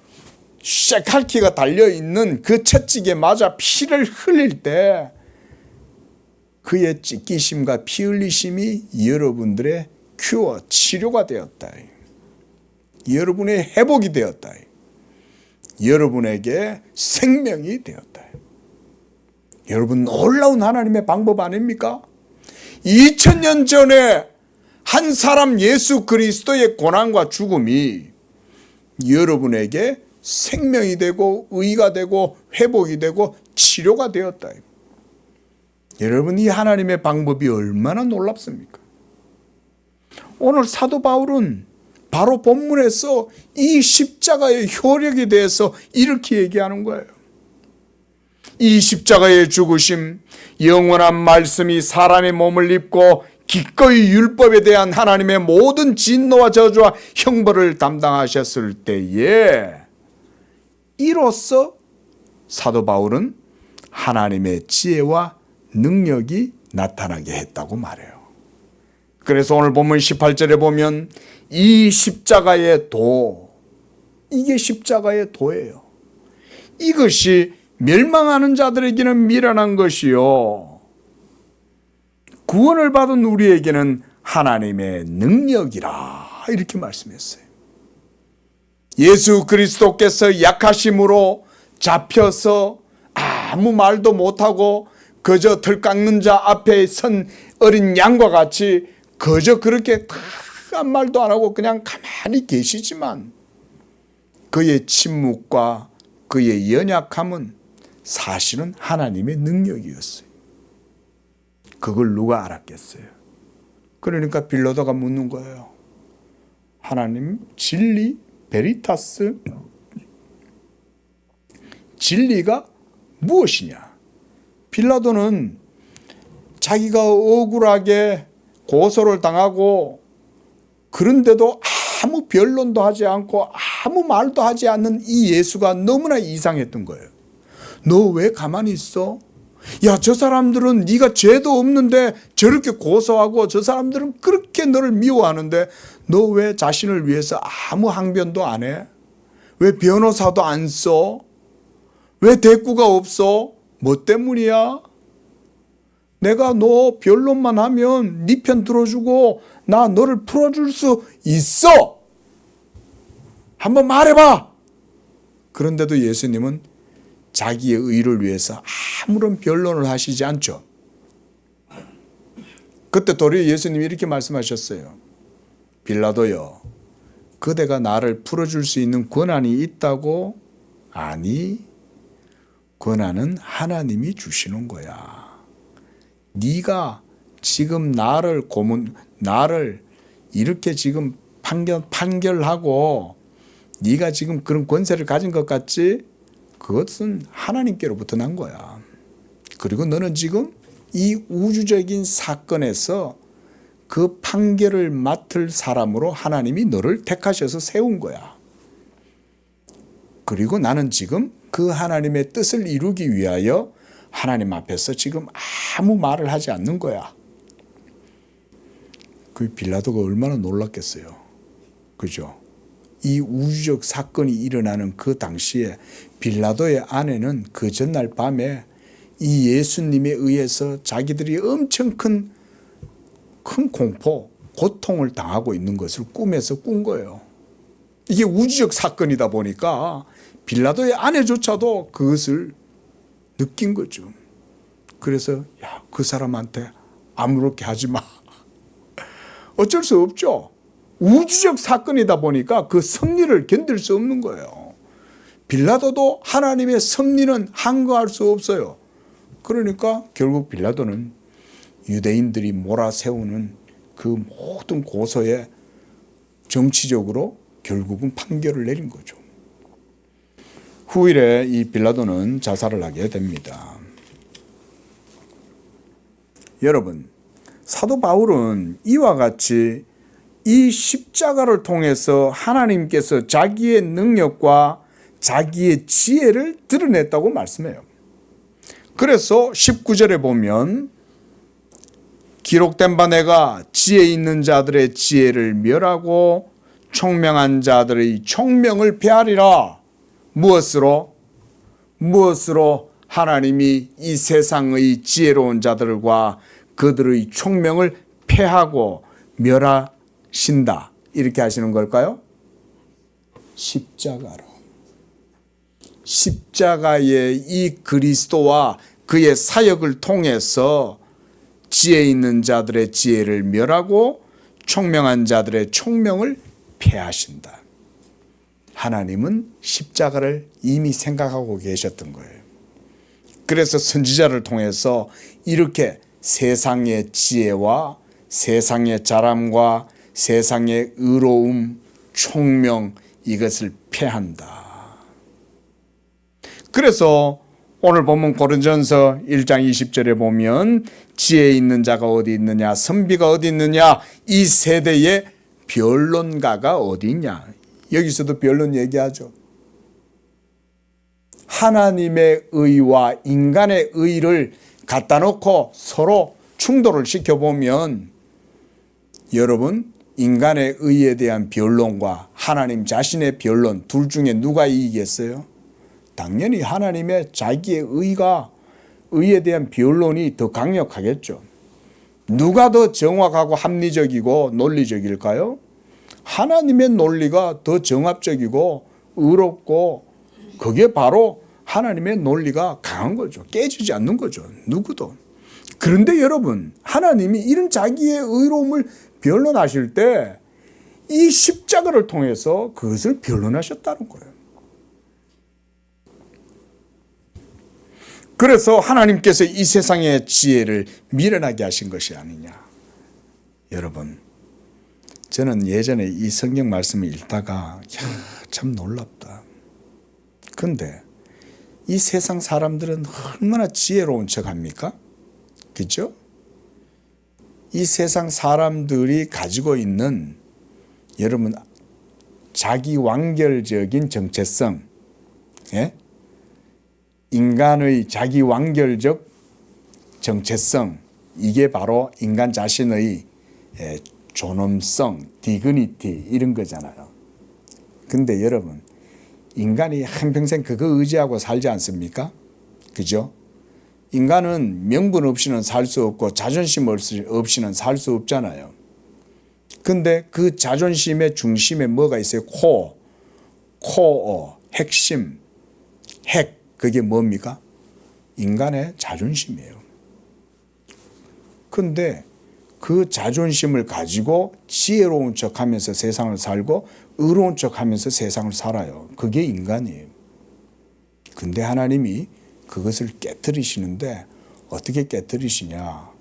쇠칼키가 달려있는 그 채찍에 맞아 피를 흘릴 때 그의 찢기심과 피 흘리심이 여러분들의 큐어, 치료가 되었다. 여러분의 회복이 되었다. 여러분에게 생명이 되었다. 여러분, 놀라운 하나님의 방법 아닙니까? 2000년 전에 한 사람 예수 그리스도의 고난과 죽음이 여러분에게 생명이 되고 의가 되고 회복이 되고 치료가 되었다. 여러분, 이 하나님의 방법이 얼마나 놀랍습니까? 오늘 사도 바울은 바로 본문에서 이 십자가의 효력에 대해서 이렇게 얘기하는 거예요. 이 십자가의 죽으심, 영원한 말씀이 사람의 몸을 입고 기꺼이 율법에 대한 하나님의 모든 진노와 저주와 형벌을 담당하셨을 때에 이로써 사도 바울은 하나님의 지혜와 능력이 나타나게 했다고 말해요. 그래서 오늘 본문 18절에 보면 이 십자가의 도, 이게 십자가의 도예요. 이것이 멸망하는 자들에게는 미련한 것이요, 구원을 받은 우리에게는 하나님의 능력이라, 이렇게 말씀했어요. 예수 그리스도께서 약하심으로 잡혀서 아무 말도 못하고 그저 털 깎는 자 앞에 선 어린 양과 같이 그저 그렇게 한 말도 안 하고 그냥 가만히 계시지만 그의 침묵과 그의 연약함은 사실은 하나님의 능력이었어요. 그걸 누가 알았겠어요? 그러니까 빌라도가 묻는 거예요. 하나님, 진리, 베리타스, 진리가 무엇이냐? 빌라도는 자기가 억울하게 고소를 당하고 그런데도 아무 변론도 하지 않고 아무 말도 하지 않는 이 예수가 너무나 이상했던 거예요. 너 왜 가만히 있어? 야, 저 사람들은 네가 죄도 없는데 저렇게 고소하고 저 사람들은 그렇게 너를 미워하는데 너 왜 자신을 위해서 아무 항변도 안 해? 왜 변호사도 안 써? 왜 대꾸가 없어? 뭐 때문이야? 내가 너 변론만 하면 네 편 들어주고 나 너를 풀어줄 수 있어. 한번 말해봐. 그런데도 예수님은 자기의 의를 위해서 아무런 변론을 하시지 않죠. 그때 도리어 예수님이 이렇게 말씀하셨어요. 빌라도요, 그대가 나를 풀어줄 수 있는 권한이 있다고? 아니, 권한은 하나님이 주시는 거야. 네가 지금 나를 이렇게 지금 판결하고 네가 지금 그런 권세를 가진 것 같지? 그것은 하나님께로부터 난 거야. 그리고 너는 지금 이 우주적인 사건에서 그 판결을 맡을 사람으로 하나님이 너를 택하셔서 세운 거야. 그리고 나는 지금 그 하나님의 뜻을 이루기 위하여 하나님 앞에서 지금 아무 말을 하지 않는 거야. 그 빌라도가 얼마나 놀랐겠어요. 그죠? 이 우주적 사건이 일어나는 그 당시에 빌라도의 아내는 그 전날 밤에 이 예수님에 의해서 자기들이 엄청 큰 공포, 고통을 당하고 있는 것을 꿈에서 꾼 거예요. 이게 우주적 사건이다 보니까 빌라도의 아내조차도 그것을 느낀 거죠. 그래서 야, 그 사람한테 아무렇게 하지 마. 어쩔 수 없죠. 우주적 사건이다 보니까 그 섭리를 견딜 수 없는 거예요. 빌라도도 하나님의 섭리는 항거할 수 없어요. 그러니까 결국 빌라도는 유대인들이 몰아세우는 그 모든 고소에 정치적으로 결국은 판결을 내린 거죠. 후일에 이 빌라도는 자살을 하게 됩니다. 여러분, 사도 바울은 이와 같이 이 십자가를 통해서 하나님께서 자기의 능력과 자기의 지혜를 드러냈다고 말씀해요. 그래서 19절에 보면 기록된 바 내가 지혜 있는 자들의 지혜를 멸하고 총명한 자들의 총명을 폐하리라. 무엇으로 하나님이 이 세상의 지혜로운 자들과 그들의 총명을 폐하고 멸하신다. 이렇게 하시는 걸까요? 십자가로. 십자가의 이 그리스도와 그의 사역을 통해서 지혜 있는 자들의 지혜를 멸하고 총명한 자들의 총명을 폐하신다. 하나님은 십자가를 이미 생각하고 계셨던 거예요. 그래서 선지자를 통해서 이렇게 세상의 지혜와 세상의 자람과 세상의 의로움, 총명 이것을 패한다. 그래서 오늘 본문 고린도전서 1장 20절에 보면 지혜 있는 자가 어디 있느냐, 선비가 어디 있느냐, 이 세대의 변론가가 어디 있냐. 여기서도 변론 얘기하죠. 하나님의 의와 인간의 의를 갖다 놓고 서로 충돌을 시켜보면 여러분, 인간의 의에 대한 변론과 하나님 자신의 변론 둘 중에 누가 이기겠어요? 당연히 하나님의 자기의 의에 대한 변론이 더 강력하겠죠. 누가 더 정확하고 합리적이고 논리적일까요? 하나님의 논리가 더 정합적이고 의롭고 그게 바로 하나님의 논리가 강한 거죠. 깨지지 않는 거죠. 누구도. 그런데 여러분, 하나님이 이런 자기의 의로움을 변론하실 때 이 십자가를 통해서 그것을 변론하셨다는 거예요. 그래서 하나님께서 이 세상의 지혜를 미련하게 하신 것이 아니냐. 여러분, 저는 예전에 이 성경 말씀을 읽다가 참 놀랍다. 근데 이 세상 사람들은 얼마나 지혜로운 척합니까? 그렇죠? 이 세상 사람들이 가지고 있는 여러분 자기 완결적인 정체성, 예? 인간의 자기 완결적 정체성, 이게 바로 인간 자신의 존엄성, 디그니티 이런 거잖아요. 근데 여러분, 인간이 한평생 그거 의지하고 살지 않습니까? 그죠? 인간은 명분 없이는 살 수 없고 자존심 없이는 살 수 없잖아요. 근데 그 자존심의 중심에 뭐가 있어요? 코어, 핵심, 핵, 그게 뭡니까? 인간의 자존심이에요. 근데 그 자존심을 가지고 지혜로운 척 하면서 세상을 살고 의로운 척 하면서 세상을 살아요. 그게 인간이에요. 근데 하나님이 그것을 깨뜨리시는데 어떻게 깨뜨리시냐?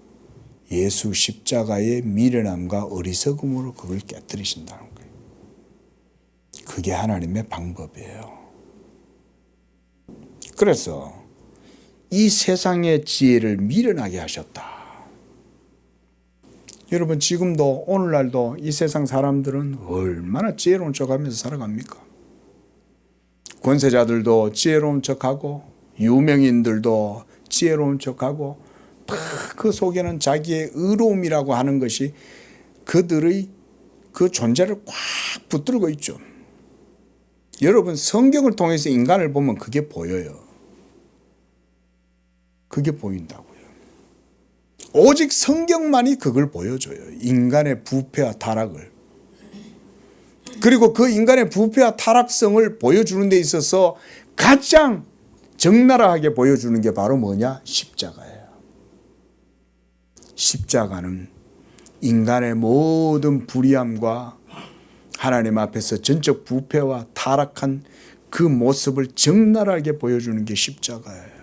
예수 십자가의 미련함과 어리석음으로 그걸 깨뜨리신다는 거예요. 그게 하나님의 방법이에요. 그래서 이 세상의 지혜를 미련하게 하셨다. 여러분, 지금도 오늘날도 이 세상 사람들은 얼마나 지혜로운 척하면서 살아갑니까? 권세자들도 지혜로운 척하고 유명인들도 지혜로운 척하고 그 속에는 자기의 의로움이라고 하는 것이 그들의 그 존재를 꽉 붙들고 있죠. 여러분, 성경을 통해서 인간을 보면 그게 보여요. 그게 보인다고요. 오직 성경만이 그걸 보여줘요. 인간의 부패와 타락을. 그리고 그 인간의 부패와 타락성을 보여주는 데 있어서 가장 적나라하게 보여주는 게 바로 뭐냐? 십자가예요. 십자가는 인간의 모든 불의함과 하나님 앞에서 전적 부패와 타락한 그 모습을 적나라하게 보여주는 게 십자가예요.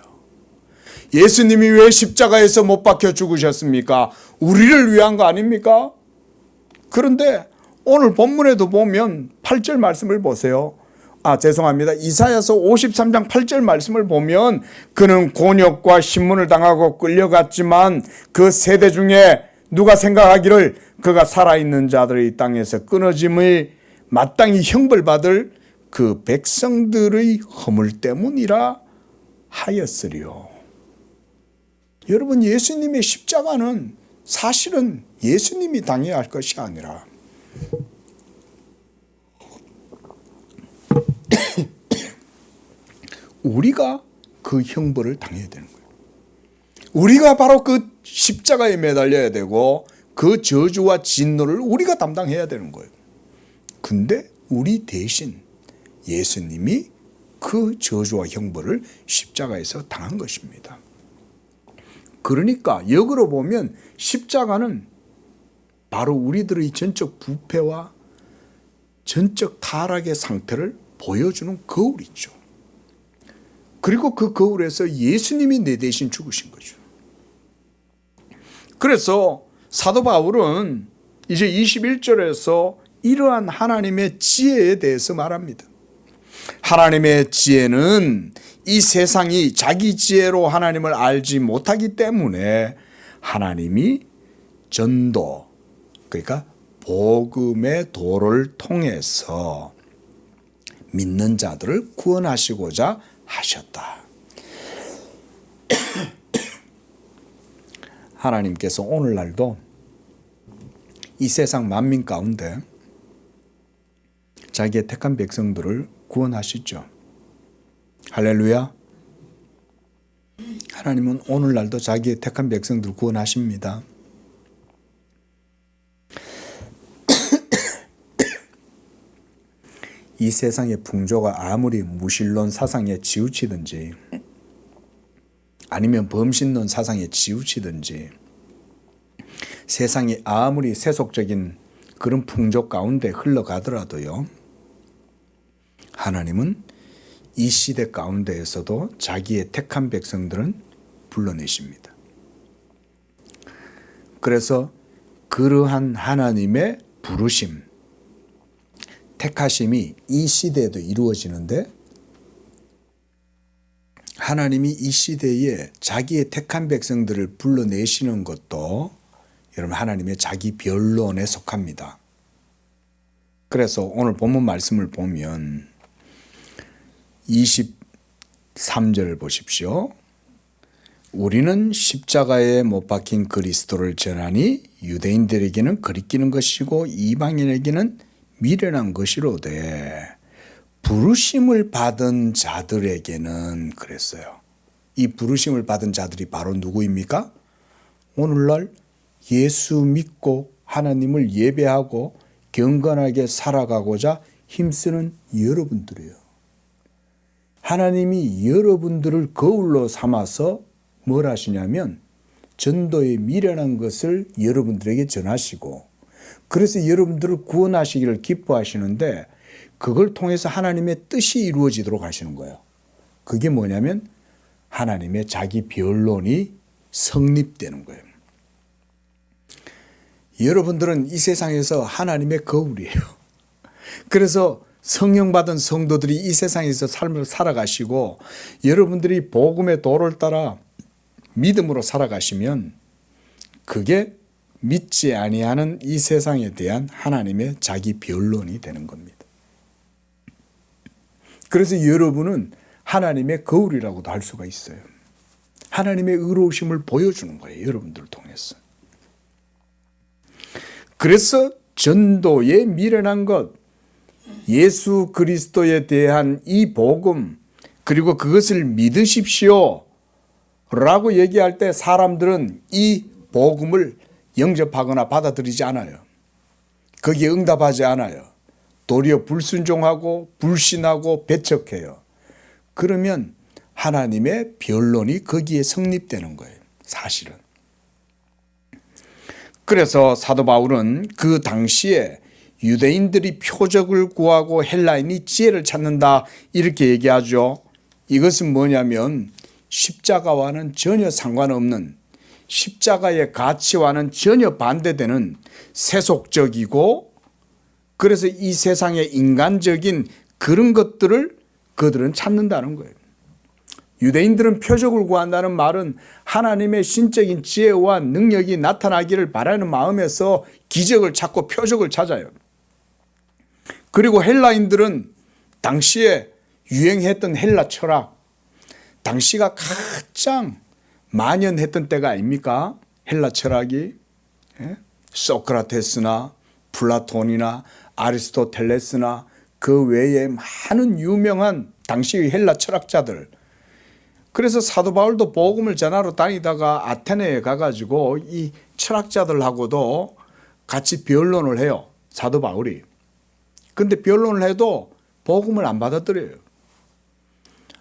예수님이 왜 십자가에서 못 박혀 죽으셨습니까? 우리를 위한 거 아닙니까? 그런데 오늘 본문에도 보면 8절 말씀을 보세요. 죄송합니다. 이사야서 53장 8절 말씀을 보면 그는 곤욕과 신문을 당하고 끌려갔지만 그 세대 중에 누가 생각하기를 그가 살아있는 자들의 땅에서 끊어짐을 마땅히 형벌받을 그 백성들의 허물 때문이라 하였으리요. 여러분, 예수님의 십자가는 사실은 예수님이 당해야 할 것이 아니라 우리가 그 형벌을 당해야 되는 거예요. 우리가 바로 그 십자가에 매달려야 되고 그 저주와 진노를 우리가 담당해야 되는 거예요. 근데 우리 대신 예수님이 그 저주와 형벌을 십자가에서 당한 것입니다. 그러니까 역으로 보면 십자가는 바로 우리들의 전적 부패와 전적 타락의 상태를 보여주는 거울이죠. 그리고 그 거울에서 예수님이 내 대신 죽으신 거죠. 그래서 사도 바울은 이제 21절에서 이러한 하나님의 지혜에 대해서 말합니다. 하나님의 지혜는 이 세상이 자기 지혜로 하나님을 알지 못하기 때문에 하나님이 전도, 그러니까 복음의 도를 통해서 믿는 자들을 구원하시고자 하셨다. 하나님께서 오늘날도 이 세상 만민 가운데 자기의 택한 백성들을 구원하시죠. 할렐루야. 하나님은 오늘날도 자기의 택한 백성들을 구원하십니다. 이 세상의 풍조가 아무리 무신론 사상에 치우치든지 아니면 범신론 사상에 치우치든지 세상이 아무리 세속적인 그런 풍조 가운데 흘러가더라도요, 하나님은 이 시대 가운데에서도 자기의 택한 백성들은 불러내십니다. 그래서 그러한 하나님의 부르심, 택하심이 이 시대에도 이루어지는데, 하나님이 이 시대에 자기의 택한 백성들을 불러내시는 것도 여러분 하나님의 자기 변론에 속합니다. 그래서 오늘 본문 말씀을 보면 23절을 보십시오. 우리는 십자가에 못 박힌 그리스도를 전하니 유대인들에게는 거리끼는 것이고 이방인에게는 미련한 것이로되 부르심을 받은 자들에게는 그랬어요. 이 부르심을 받은 자들이 바로 누구입니까? 오늘날 예수 믿고 하나님을 예배하고 경건하게 살아가고자 힘쓰는 여러분들이에요. 하나님이 여러분들을 거울로 삼아서 뭘 하시냐면 전도에 미련한 것을 여러분들에게 전하시고, 그래서 여러분들을 구원하시기를 기뻐하시는데 그걸 통해서 하나님의 뜻이 이루어지도록 하시는 거예요. 그게 뭐냐면 하나님의 자기 변론이 성립되는 거예요. 여러분들은 이 세상에서 하나님의 거울이에요. 그래서 성령 받은 성도들이 이 세상에서 삶을 살아가시고 여러분들이 복음의 도를 따라 믿음으로 살아가시면 그게 믿지 아니하는 이 세상에 대한 하나님의 자기 변론이 되는 겁니다. 그래서 여러분은 하나님의 거울이라고도 할 수가 있어요. 하나님의 의로우심을 보여주는 거예요. 여러분들을 통해서. 그래서 전도에 미련한 것, 예수 그리스도에 대한 이 복음, 그리고 그것을 믿으십시오 라고 얘기할 때 사람들은 이 복음을 영접하거나 받아들이지 않아요. 거기에 응답하지 않아요. 도리어 불순종하고 불신하고 배척해요. 그러면 하나님의 변론이 거기에 성립되는 거예요. 사실은. 그래서 사도 바울은 그 당시에 유대인들이 표적을 구하고 헬라인이 지혜를 찾는다 이렇게 얘기하죠. 이것은 뭐냐면 십자가와는 전혀 상관없는, 십자가의 가치와는 전혀 반대되는 세속적이고, 그래서 이 세상의 인간적인 그런 것들을 그들은 찾는다는 거예요. 유대인들은 표적을 구한다는 말은 하나님의 신적인 지혜와 능력이 나타나기를 바라는 마음에서 기적을 찾고 표적을 찾아요. 그리고 헬라인들은 당시에 유행했던 헬라 철학, 당시가 가장 만연했던 때가 아닙니까? 헬라 철학이. 소크라테스나 플라톤이나 아리스토텔레스나 그 외에 많은 유명한 당시의 헬라 철학자들. 그래서 사도 바울도 복음을 전하러 다니다가 아테네에 가가지고 이 철학자들하고도 같이 변론을 해요. 사도 바울이. 근데 변론을 해도 복음을 안 받아들여요.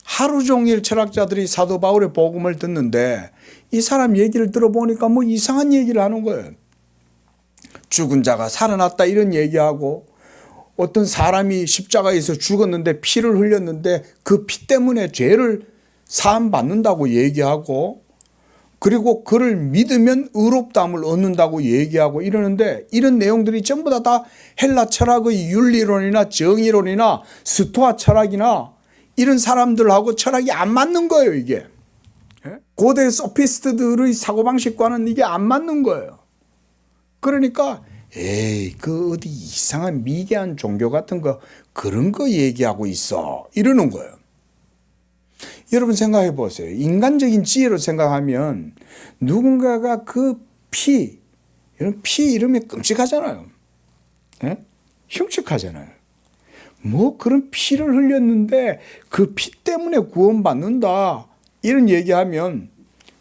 하루 종일 철학자들이 사도 바울의 복음을 듣는데 이 사람 얘기를 들어보니까 뭐 이상한 얘기를 하는 거예요. 죽은 자가 살아났다 이런 얘기하고, 어떤 사람이 십자가에서 죽었는데 피를 흘렸는데 그 피 때문에 죄를 사함 받는다고 얘기하고, 그리고 그를 믿으면 의롭다함을 얻는다고 얘기하고 이러는데, 이런 내용들이 전부 다 헬라 철학의 윤리론이나 정의론이나 스토아 철학이나 이런 사람들하고 철학이 안 맞는 거예요, 이게. 고대 소피스트들의 사고방식과는 이게 안 맞는 거예요. 그러니까 에이, 그 어디 이상한 미개한 종교 같은 거 그런 거 얘기하고 있어 이러는 거예요. 여러분 생각해 보세요. 인간적인 지혜로 생각하면 누군가가 그 피 이러면 끔찍하잖아요. 예? 흉측하잖아요. 뭐 그런 피를 흘렸는데 그 피 때문에 구원받는다 이런 얘기하면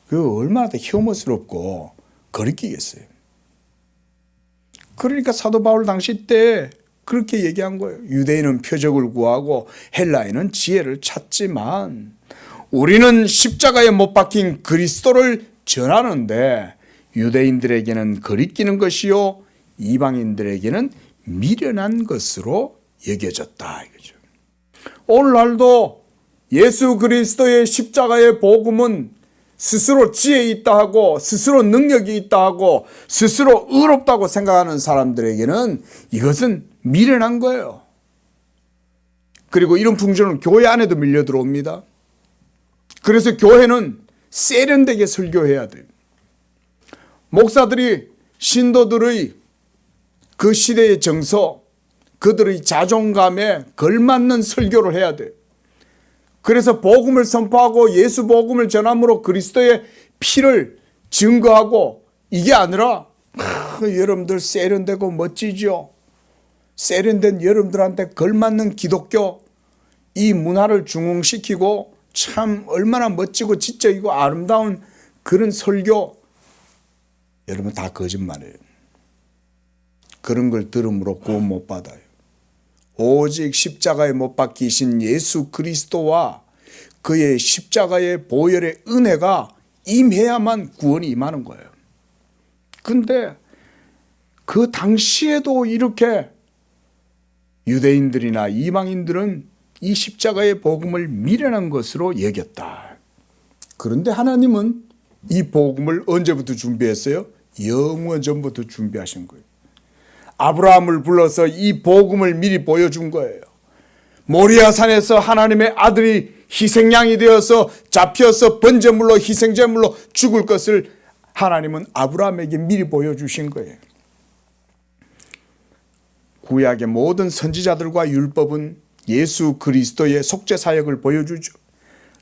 그 얼마나 더 혐오스럽고 거리끼겠어요. 그러니까 사도 바울 당시 때 그렇게 얘기한 거예요. 유대인은 표적을 구하고 헬라인은 지혜를 찾지만 우리는 십자가에 못 박힌 그리스도를 전하는데 유대인들에게는 거리끼는 것이요 이방인들에게는 미련한 것으로 여겨졌다 이거죠. 오늘날도 예수 그리스도의 십자가의 복음은 스스로 지혜 있다 하고 스스로 능력이 있다 하고 스스로 의롭다고 생각하는 사람들에게는 이것은 미련한 거예요. 그리고 이런 풍조는 교회 안에도 밀려 들어옵니다. 그래서 교회는 세련되게 설교해야 돼요. 목사들이 신도들의 그 시대의 정서, 그들의 자존감에 걸맞는 설교를 해야 돼요. 그래서 복음을 선포하고 예수 복음을 전함으로 그리스도의 피를 증거하고 이게 아니라 여러분들 세련되고 멋지죠. 세련된 여러분들한테 걸맞는 기독교 이 문화를 중흥시키고 참 얼마나 멋지고 지적이고 아름다운 그런 설교 여러분 다 거짓말이에요. 그런 걸 들음으로 구원 못 받아요. 오직 십자가에 못 박히신 예수 그리스도와 그의 십자가의 보혈의 은혜가 임해야만 구원이 임하는 거예요. 근데 그 당시에도 이렇게 유대인들이나 이방인들은 이 십자가의 복음을 미련한 것으로 여겼다. 그런데 하나님은 이 복음을 언제부터 준비했어요? 영원 전부터 준비하신 거예요. 아브라함을 불러서 이 복음을 미리 보여준 거예요. 모리아산에서 하나님의 아들이 희생양이 되어서 잡혀서 번제물로 희생제물로 죽을 것을 하나님은 아브라함에게 미리 보여주신 거예요. 구약의 모든 선지자들과 율법은 예수 그리스도의 속죄 사역을 보여주죠.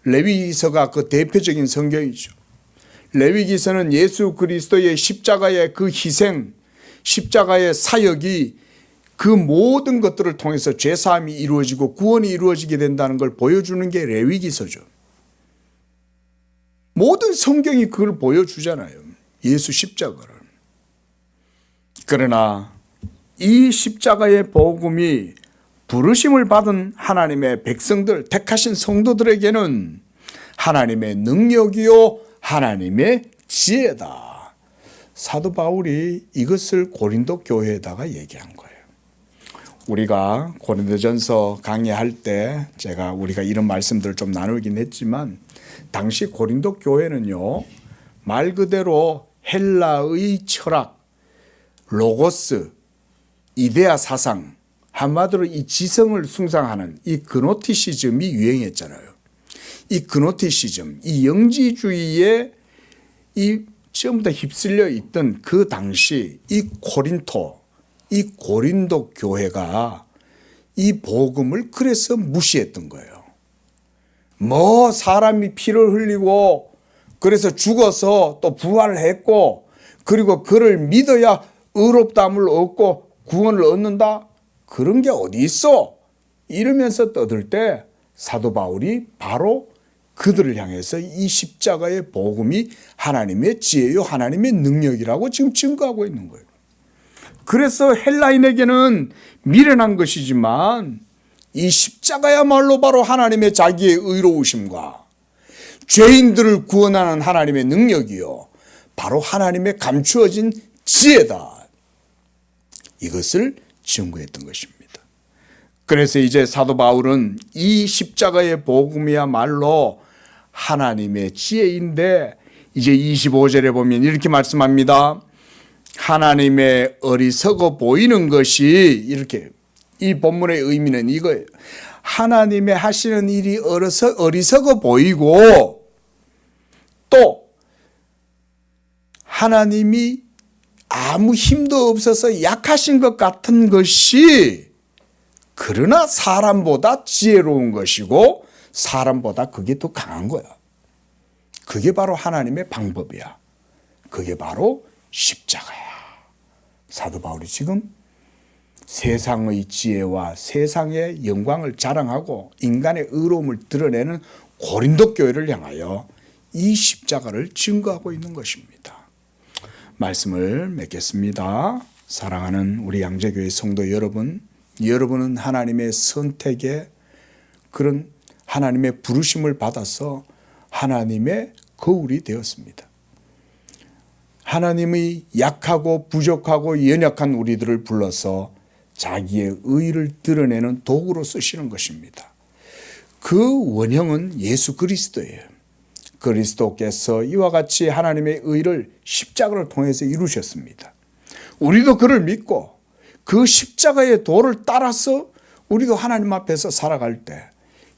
레위기서가 그 대표적인 성경이죠. 레위기서는 예수 그리스도의 십자가의 그 희생, 십자가의 사역이 그 모든 것들을 통해서 죄사함이 이루어지고 구원이 이루어지게 된다는 걸 보여주는 게 레위기서죠. 모든 성경이 그걸 보여주잖아요. 예수 십자가를. 그러나 이 십자가의 복음이 부르심을 받은 하나님의 백성들, 택하신 성도들에게는 하나님의 능력이요 하나님의 지혜다. 사도 바울이 이것을 고린도 교회에다가 얘기한 거예요. 우리가 고린도전서 강의할 때 우리가 이런 말씀들을 좀 나누긴 했지만 당시 고린도 교회는요 말 그대로 헬라의 철학, 로고스, 이데아 사상, 한마디로 이 지성을 숭상하는 이 그노티시즘이 유행했잖아요. 이 그노티시즘, 이 영지주의에 이 전부 다 휩쓸려 있던 그 당시 이 고린도 교회가 이 복음을 그래서 무시했던 거예요. 뭐 사람이 피를 흘리고 그래서 죽어서 또 부활을 했고 그리고 그를 믿어야 의롭다함을 얻고 구원을 얻는다? 그런 게 어디 있어? 이러면서 떠들 때 사도 바울이 바로 그들을 향해서 이 십자가의 복음이 하나님의 지혜요 하나님의 능력이라고 지금 증거하고 있는 거예요. 그래서 헬라인에게는 미련한 것이지만 이 십자가야말로 바로 하나님의 자기의 의로우심과 죄인들을 구원하는 하나님의 능력이요 바로 하나님의 감추어진 지혜다. 이것을 증거했던 것입니다. 그래서 이제 사도 바울은 이 십자가의 복음이야말로 하나님의 지혜인데 이제 25절에 보면 이렇게 말씀합니다. 하나님의 어리석어 보이는 것이 이렇게 이 본문의 의미는 이거예요. 하나님의 하시는 일이 어리석어 보이고 또 하나님이 아무 힘도 없어서 약하신 것 같은 것이 그러나 사람보다 지혜로운 것이고 사람보다 그게 더 강한 거야. 그게 바로 하나님의 방법이야. 그게 바로 십자가야. 사도 바울이 지금 세상의 지혜와 세상의 영광을 자랑하고 인간의 의로움을 드러내는 고린도 교회를 향하여 이 십자가를 증거하고 있는 것입니다. 말씀을 맺겠습니다. 사랑하는 우리 양재교회 성도 여러분, 여러분은 하나님의 선택에 그런 하나님의 부르심을 받아서 하나님의 거울이 되었습니다. 하나님의 약하고 부족하고 연약한 우리들을 불러서 자기의 의를 드러내는 도구로 쓰시는 것입니다. 그 원형은 예수 그리스도예요. 그리스도께서 이와 같이 하나님의 의를 십자가를 통해서 이루셨습니다. 우리도 그를 믿고 그 십자가의 도를 따라서 우리도 하나님 앞에서 살아갈 때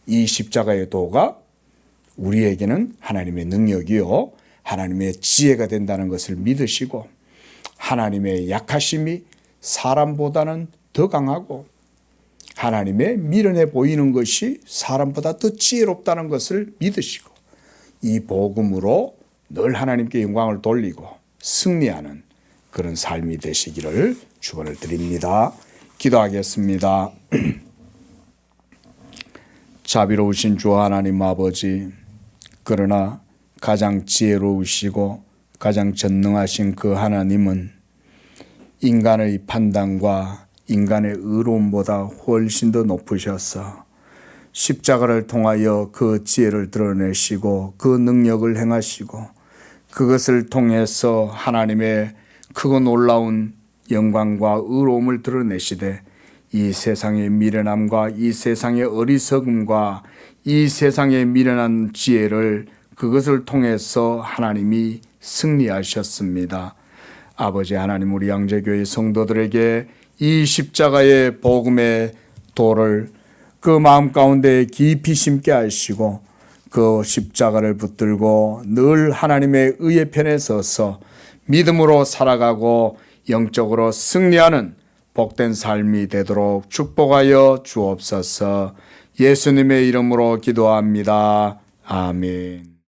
이 십자가의 도가 우리에게는 하나님의 능력이요 하나님의 지혜가 된다는 것을 믿으시고 하나님의 약하심이 사람보다는 더 강하고 하나님의 미련해 보이는 것이 사람보다 더 지혜롭다는 것을 믿으시고 이 복음으로 늘 하나님께 영광을 돌리고 승리하는 그런 삶이 되시기를 축원을 드립니다. 기도하겠습니다. 자비로우신 주 하나님 아버지, 그러나 가장 지혜로우시고 가장 전능하신 그 하나님은 인간의 판단과 인간의 의로움보다 훨씬 더 높으셔서 십자가를 통하여 그 지혜를 드러내시고 그 능력을 행하시고 그것을 통해서 하나님의 크고 놀라운 영광과 의로움을 드러내시되 이 세상의 미련함과 이 세상의 어리석음과 이 세상의 미련한 지혜를 그것을 통해서 하나님이 승리하셨습니다. 아버지 하나님, 우리 양재교회 성도들에게 이 십자가의 복음의 도를 그 마음 가운데 깊이 심게 하시고 그 십자가를 붙들고 늘 하나님의 의의 편에 서서 믿음으로 살아가고 영적으로 승리하는 복된 삶이 되도록 축복하여 주옵소서. 예수님의 이름으로 기도합니다. 아멘.